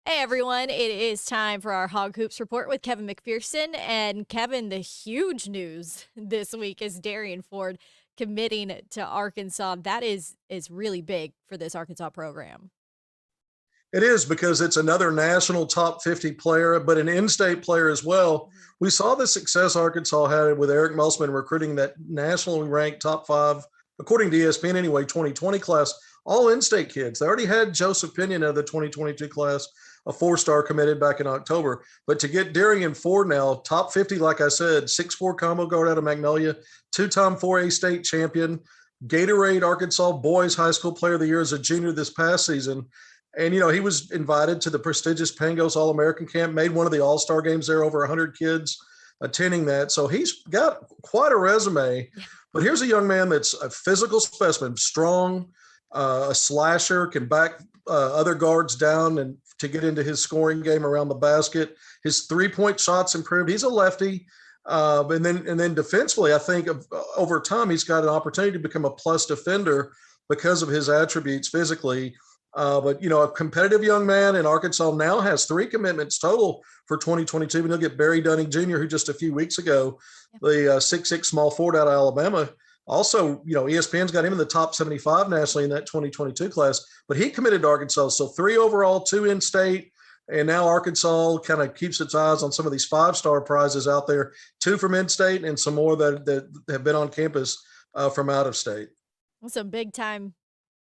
Hey everyone, it is time for our Hog Hoops report with Kevin McPherson. And Kevin, the huge news this week is Darius Ford committing to Arkansas. That is really big for this Arkansas program. It is because it's another national top 50 player, but an in-state player as well. Mhm. We saw the success Arkansas had with Eric Musselman recruiting that nationally ranked top five, according to ESPN anyway, 2020 class, all in-state kids. They already had Joseph Pinion of the 2022 class, a four-star committed back in October. But to get Darian Ford now, top 50, like I said, 6'4" combo guard out of Magnolia, two-time 4A state champion, Gatorade Arkansas Boys High School Player of the Year as a junior this past season. And, he was invited to the prestigious Pangos All American Camp, made one of the All Star games there, over 100 kids attending that. So he's got quite a resume. Yeah. But here's a young man that's a physical specimen, strong, a slasher, can back other guards down and to get into his scoring game around the basket. His 3-point shots improved. He's a lefty. And then defensively, I think over time he's got an opportunity to become a plus defender because of his attributes physically. But a competitive young man in Arkansas now has 3 commitments total for 2022. And he'll get Barry Dunning Jr., who just a few weeks ago, the 6'6" small forward out of Alabama. Also, ESPN's got him in the top 75 nationally in that 2022 class, but he committed to Arkansas. So 3 overall, 2 in state. And now Arkansas kind of keeps its eyes on some of these 5-star prizes out there, 2 from in state and some more that have been on campus from out of state. Some big time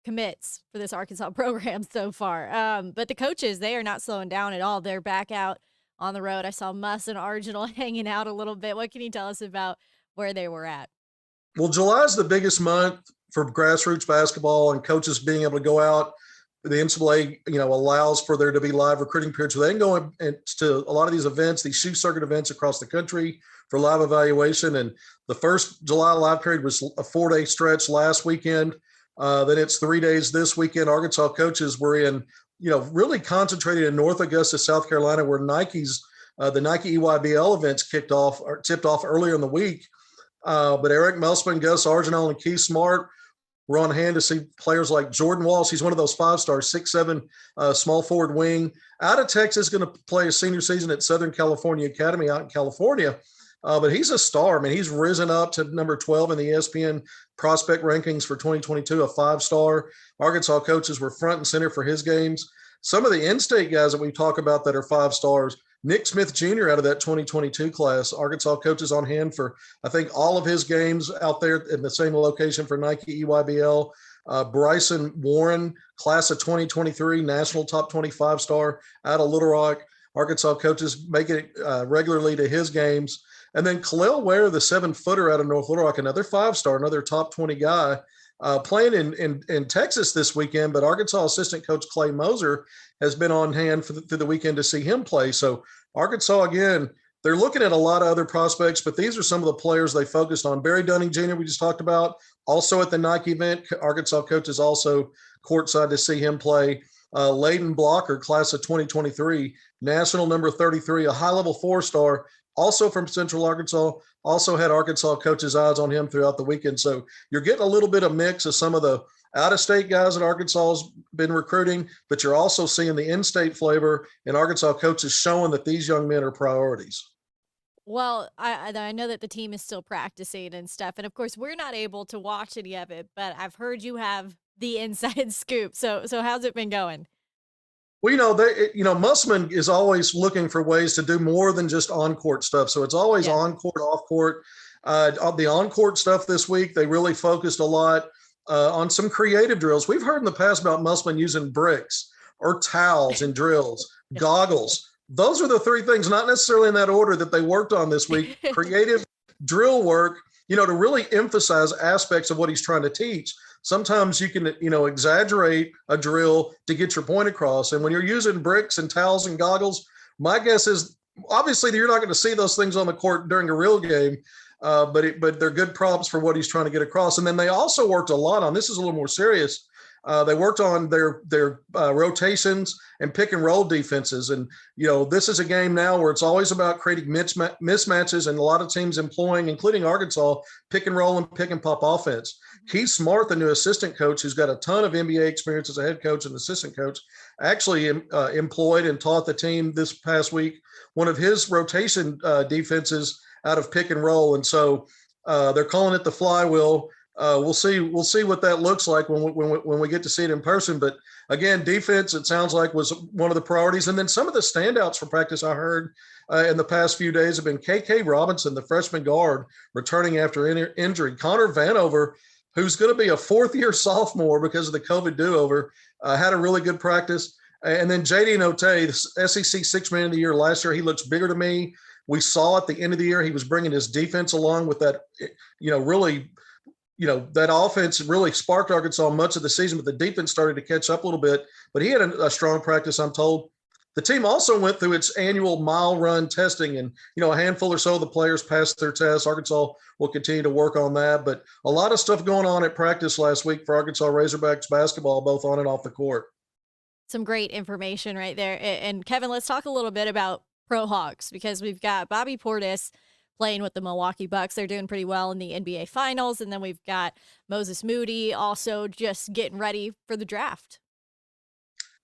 commits for this Arkansas program so far. But the coaches, they are not slowing down at all. They're back out on the road. I saw Muss and Arginal hanging out a little bit. What can you tell us about where they were at? Well, July is the biggest month for grassroots basketball and coaches being able to go out. The NCAA, allows for there to be live recruiting periods. So they can go to a lot of these events, these shoe circuit events across the country for live evaluation. And the first July live period was a 4-day stretch last weekend. Then it's 3 days this weekend. Arkansas coaches were in, really concentrated in North Augusta, South Carolina, where the Nike EYBL events tipped off earlier in the week. But Eric Musselman, Gus Arginal, and Keith Smart were on hand to see players like Jordan Walsh. He's one of those 5-stars, 6'7", small forward wing. Out of Texas, going to play a senior season at Southern California Academy out in California. But he's a star. I mean, he's risen up to number 12 in the ESPN prospect rankings for 2022, a 5-star. Arkansas coaches were front and center for his games. Some of the in-state guys that we talk about that are 5-stars, Nick Smith Jr. out of that 2022 class, Arkansas coaches on hand for, I think, all of his games out there in the same location for Nike EYBL. Bryson Warren, class of 2023, national top 25 star out of Little Rock. Arkansas coaches make it regularly to his games. And then Khalil Ware, the 7-footer out of North Little Rock, another 5-star, another top 20 guy, playing in Texas this weekend. But Arkansas assistant coach Clay Moser has been on hand through the weekend to see him play. So Arkansas, again, they're looking at a lot of other prospects, but these are some of the players they focused on. Barry Dunning Jr., we just talked about, also at the Nike event. Arkansas coaches also courtside to see him play. Layden Blocker, class of 2023, national number 33, a high-level 4-star, also from Central Arkansas, also had Arkansas coaches' eyes on him throughout the weekend. So you're getting a little bit of mix of some of the out-of-state guys that Arkansas has been recruiting, but you're also seeing the in-state flavor and Arkansas coaches showing that these young men are priorities. Well, I know that the team is still practicing and stuff, and of course we're not able to watch any of it, but I've heard you have the inside scoop. So how's it been going? Well, Musselman is always looking for ways to do more than just on-court stuff. So it's always Yeah. on-court, off-court. The on-court stuff this week, they really focused a lot on some creative drills. We've heard in the past about Musselman using bricks or towels in drills, goggles. Those are the 3 things, not necessarily in that order, that they worked on this week. Creative drill work, to really emphasize aspects of what he's trying to teach. Sometimes you can, exaggerate a drill to get your point across. And when you're using bricks and towels and goggles, my guess is obviously you're not going to see those things on the court during a real game, but they're good props for what he's trying to get across. And then they also worked a lot on, this is a little more serious, They worked on their rotations and pick and roll defenses. And, this is a game now where it's always about creating mismatches, and a lot of teams employing, including Arkansas, pick and roll and pick and pop offense. Keith Smart, the new assistant coach, who's got a ton of NBA experience as a head coach and assistant coach, actually employed and taught the team this past week one of his rotation defenses out of pick and roll. And so they're calling it the flywheel. We'll see what that looks like when we get to see it in person. But again, defense, it sounds like, was one of the priorities. And then some of the standouts for practice I heard in the past few days have been KK Robinson, the freshman guard, returning after injury. Connor Vanover, who's going to be a fourth-year sophomore because of the COVID do-over, had a really good practice. And then J.D. Note, the SEC Sixth Man of the Year last year, he looks bigger to me. We saw at the end of the year he was bringing his defense along with that, that offense really sparked Arkansas much of the season, but the defense started to catch up a little bit. But he had a strong practice, I'm told. The team also went through its annual mile run testing, and, a handful or so of the players passed their tests. Arkansas will continue to work on that. But a lot of stuff going on at practice last week for Arkansas Razorbacks basketball, both on and off the court. Some great information right there. And Kevin, let's talk a little bit about Pro Hawks, because we've got Bobby Portis playing with the Milwaukee Bucks. They're doing pretty well in the NBA Finals. And then we've got Moses Moody also just getting ready for the draft.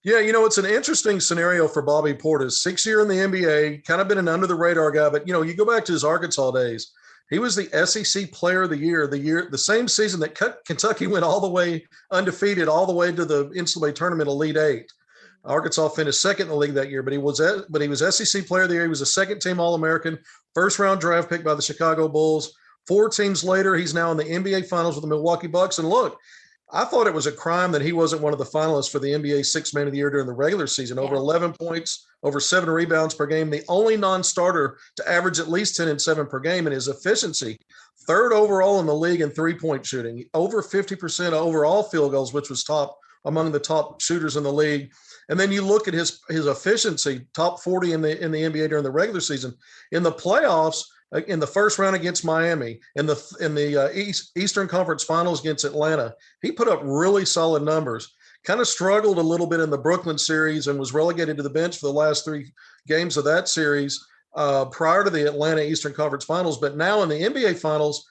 Yeah, it's an interesting scenario for Bobby Portis. 6 year in the NBA, kind of been an under-the-radar guy. But, you go back to his Arkansas days. He was the SEC Player of the Year, the same season that Kentucky went all the way undefeated, all the way to the NCAA tournament Elite Eight. Arkansas finished second in the league that year, but he was SEC Player of the Year. He was a second-team All-American, first-round draft pick by the Chicago Bulls. 4 teams later, he's now in the NBA Finals with the Milwaukee Bucks. And look, I thought it was a crime that he wasn't one of the finalists for the NBA Sixth Man of the Year during the regular season. Over 11 points, over 7 rebounds per game, the only non-starter to average at least 10 and 7 per game, and his efficiency, 3rd overall in the league in three-point shooting, over 50% overall field goals, which was top among the top shooters in the league. And then you look at his efficiency, top 40 in the NBA during the regular season. In the playoffs, in the first round against Miami, in the Eastern Conference Finals against Atlanta, he put up really solid numbers. Kind of struggled a little bit in the Brooklyn series and was relegated to the bench for the last 3 games of that series prior to the Atlanta Eastern Conference Finals. But now in the NBA Finals,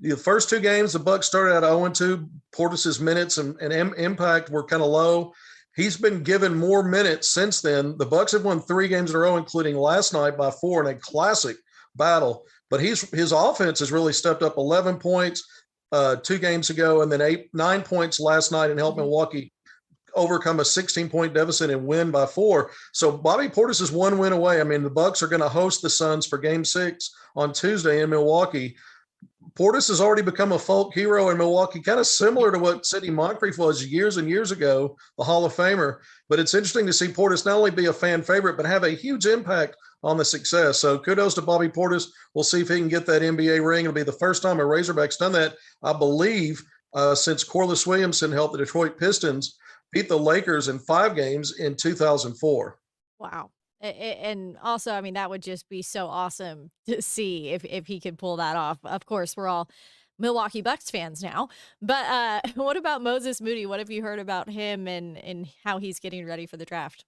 the first 2 games, the Bucks started out 0-2. Portis's minutes and impact were kind of low. He's been given more minutes since then. The Bucks have won 3 games in a row, including last night by 4 in a classic battle. But his offense has really stepped up. 11 points 2 games ago, and then 9 points last night, and helped Milwaukee overcome a 16-point deficit and win by 4. So Bobby Portis is 1 win away. I mean, the Bucks are going to host the Suns for Game 6 on Tuesday in Milwaukee. Portis has already become a folk hero in Milwaukee, kind of similar to what Sidney Moncrief was years and years ago, the Hall of Famer. But it's interesting to see Portis not only be a fan favorite, but have a huge impact on the success. So kudos to Bobby Portis. We'll see if he can get that NBA ring. It'll be the first time a Razorback's done that, I believe, since Corliss Williamson helped the Detroit Pistons beat the Lakers in 5 games in 2004. Wow. And also, I mean, that would just be so awesome to see if he could pull that off. Of course, we're all Milwaukee Bucks fans now. But what about Moses Moody? What have you heard about him and how he's getting ready for the draft?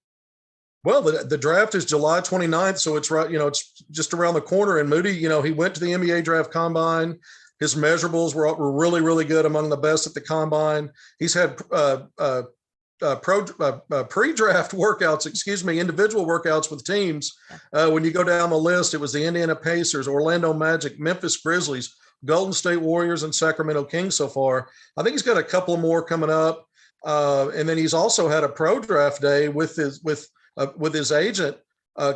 Well, the draft is July 29th, so it's right, it's just around the corner. And Moody, he went to the NBA draft combine. His measurables were really, really good, among the best at the combine. He's had pre-draft workouts, individual workouts with teams. When you go down the list, it was the Indiana Pacers, Orlando Magic, Memphis Grizzlies, Golden State Warriors, and Sacramento Kings so far. I think he's got a couple more coming up. And then he's also had a pro draft day with his agent,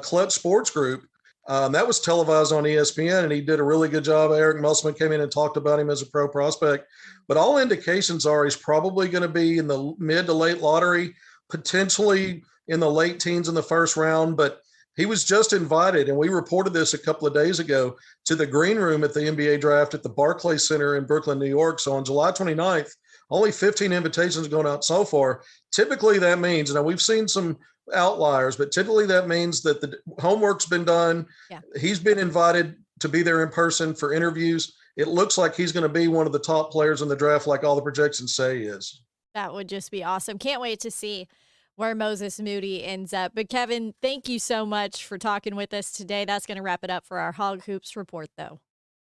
Clutch Sports Group. That was televised on ESPN, and he did a really good job. Eric Musselman came in and talked about him as a pro prospect. But all indications are he's probably going to be in the mid to late lottery, potentially in the late teens in the first round. But he was just invited, and we reported this a couple of days ago, to the green room at the NBA draft at the Barclays Center in Brooklyn, New York. So on July 29th, only 15 invitations going out so far. Typically that means, now we've seen some outliers, but typically that means that the homework's been done. Yeah. He's been invited to be there in person for interviews. It looks like he's going to be one of the top players in the draft, like all the projections say he is. That would just be awesome. Can't wait to see where Moses Moody ends up. But Kevin, thank you so much for talking with us today. That's going to wrap it up for our Hog Hoops report, though.